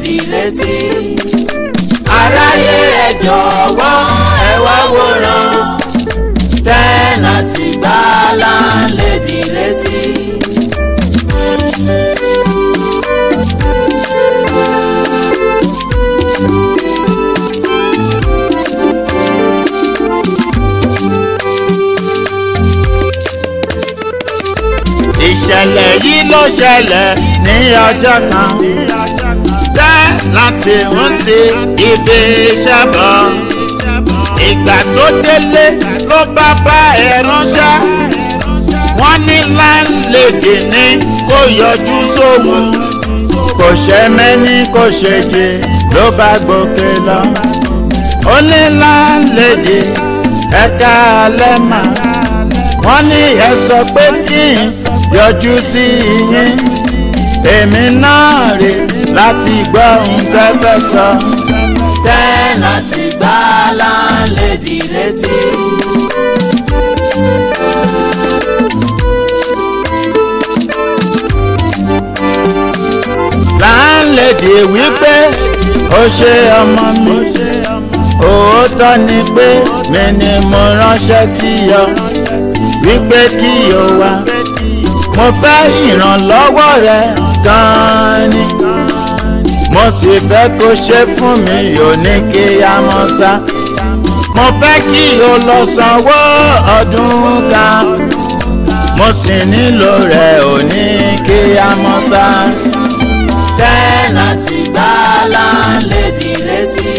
lédi létí. Aráyé ẹ jọ̀wọ́ ẹ wá wòran, tẹ́nàtì gbàlà lédi létí. Ìṣẹ̀lẹ̀ yìí ló ṣẹlẹ̀ ní ọjọ́ kan, tẹ́nàtì ń ti ibi iṣẹ́ bọ̀. Ìgbà tó délé ló bá ẹ ránṣẹ́, wọ́n ní láńlẹ́dì ní kó yọjú sóhun. Kò ṣe mẹ́ni kò ṣe jẹ ló bá gòkè lọ. Ó ní láńlẹ́dì ẹ̀ka alẹ́ mà, wọ́n ní ẹ sọ pé kí n yọjú sí yín. Èmi náà rè láti gbọ́ nǹkan fẹ́ sọ. Tẹ́nàtì gbàlà lédi létí. Láńlẹ́dì wípé ó ṣe ọmọ mi, òótọ́ ni pé mi ni mo ránṣẹ́ sí ọ wípé kí o wá. Mo fẹ́ ìrànlọ́wọ́ rẹ gan-an ni, mo sì fẹ́ kó ṣe fún mi yóò ní kí a mọ̀ sá. Mo fẹ́ kí o lọ sanwó ọdún kan, mo sì nílò rẹ̀ ò ní kí a mọ̀ sá. Tẹ́nàtì gbàlà lédi létí.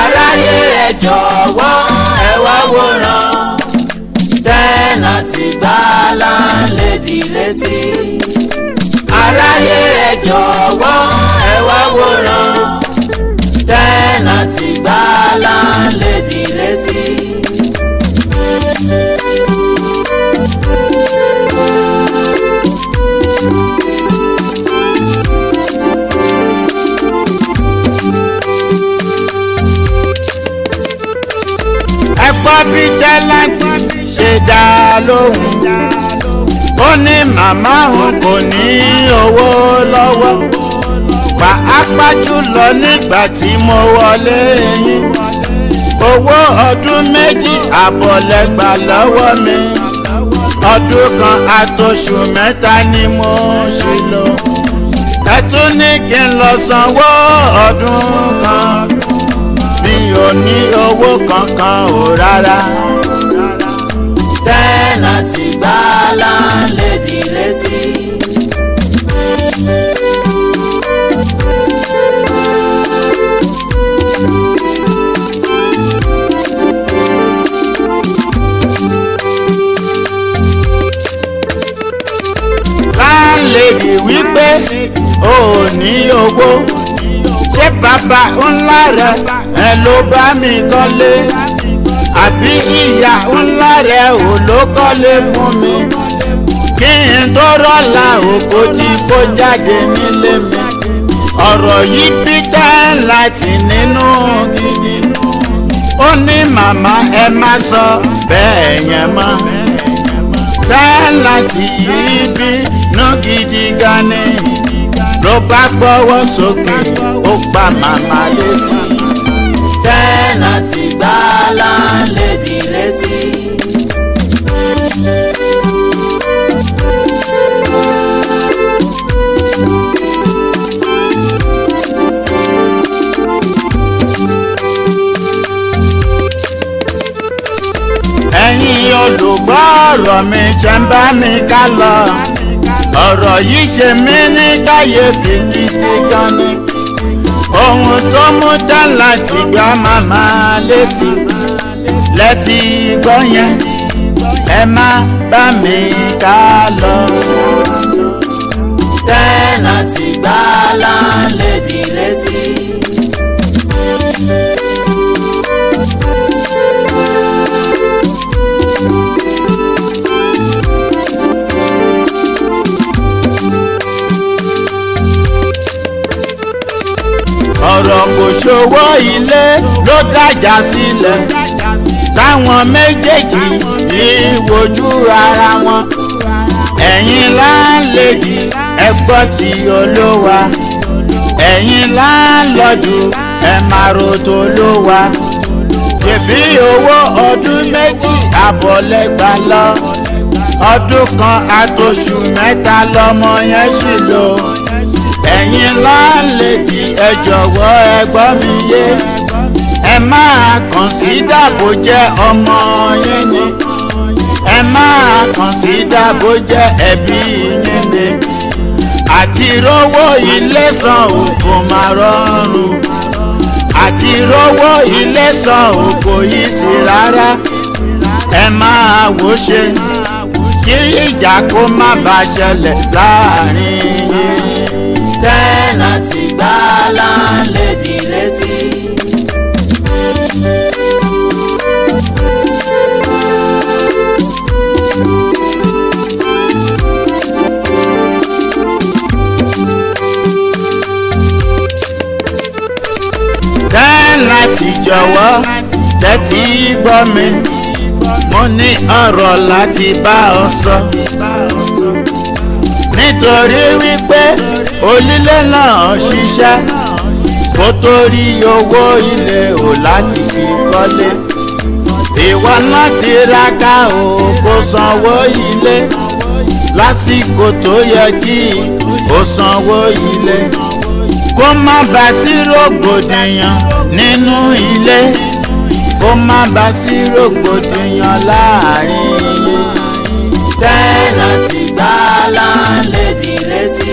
Aráyé ẹ jọ̀wọ́ ẹ wá wòran, tẹ́nàtì gbàlà lédi létí. Aráyé ẹ jọ̀wọ́ ẹ wá wòran, tẹ́nàtì gbàlà lédi létí. Ẹ̀gbọ́n bí tẹ́nàtì ṣe dá lóhùn, ó ní màmá òun kò ní owó lọ́wọ́, pàápàá jùlọ nígbà tí mo wọlé yín. Owó ọdún 2 àbọ̀ lẹ gbà lọ́wọ́ mi, ọdún kan àtòṣù 3 ni mo ṣì lò. Ẹ tún ní kí n lọ sanwó ọdún kan, mi ò ní owó kankan ò rárá. Tẹ́nàtì gbàlà lédi létí. Láńlẹ́dì wípé o ò ní owó, ṣé bàbá ńlá rẹ ẹ ló bá mi kọ́lé, àbí ìyá ńlá rẹ ò ló kọ́lé fún mi? Kí n tó rọ́lá òkò tí kó jáde nílé mi. Ọ̀rọ̀ yìí bí Tẹ́nàtì nínú gidi. Ó ní màmá ẹ má sọ bẹ́ẹ̀ yẹn mọ́. Tẹ́nàtì yìí bínú gidi gan ni, ló bá gbọ́wọ́ sókè ó pa màmá létí. Tẹ́nàtì gbàlà lédi létí. Ẹ̀yin olùgbọ́ ọ̀rọ̀ mi ṣe ń bá mi ká lọ. Ọ̀rọ̀ yìí ṣe mí ní kàyéfì gidi gan ni. Ohun tó mú Tẹ́nàtì gbá màmá létí lẹ́tí gbọ́ yẹn, ẹ má bá mi ká lọ. Tẹ́nàtì gbàlà lédi létí. ọ̀rọ̀ kò ṣòwò ilé ló dájà sílẹ̀. táwọn méjèèjì yìí wojú ara wọn. ẹ̀yin láńlẹ́dì ẹ gbọ́ ti Olúwa, ẹ̀yin láńlọ́dù ẹ máa ro t'Olúwa. ṣèbí owó ọdún méjì àbọ̀ lẹ́gbàá lọ, ọdún kan àtòṣù mẹ́ta lọ́mọ yẹn ṣì lò. ẹ̀yin láńlẹ́dì ẹ jọ̀wọ́ ẹ gbọ́ mi yé, ẹ máa kọ̀nsídà bó jẹ́ ọmọ yín ni, ẹ máa kọ̀nsídà bó jẹ́ ẹbí yín ni. àti rówó ilé san ò kò máa rọrùn, àti rówó ilé san ò kò yí sí rárá. ẹ máa wò ṣe kí ìjà kó má bàa ṣẹlẹ̀ láàrin yín. tẹ́nàtì gbá láńlẹ́dì létí. tẹ́nàtì jọ̀wọ́ tẹ́tí gbọ́ mi, mo ní ọ̀rọ̀ láti bá ọ sọ. nítorí wípé onílé náà ṣiṣẹ́ kó tó rí owó ilé o láti fi kọ́lé. ìwọ náà tiraka o kó sanwó ilé lásìkò tó yẹ kí o sanwó ilé. kó má bá sí rògbòdìyàn nínú ilé, kó má bá sí rògbòdìyàn láàrin yín. tẹ́nàtì gbá láńlẹ́dì létí.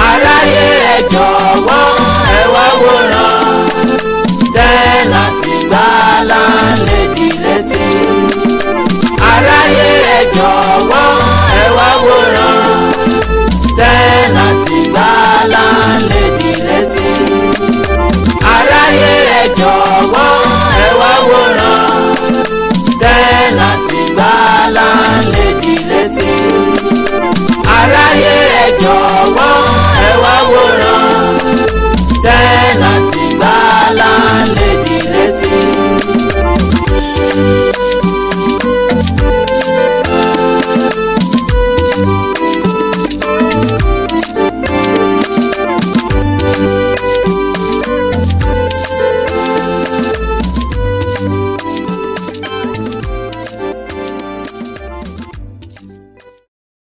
aráyé ẹ jọ̀wọ́ ẹ wá wòran, tẹ́nàtì gbá láńlẹ́dì.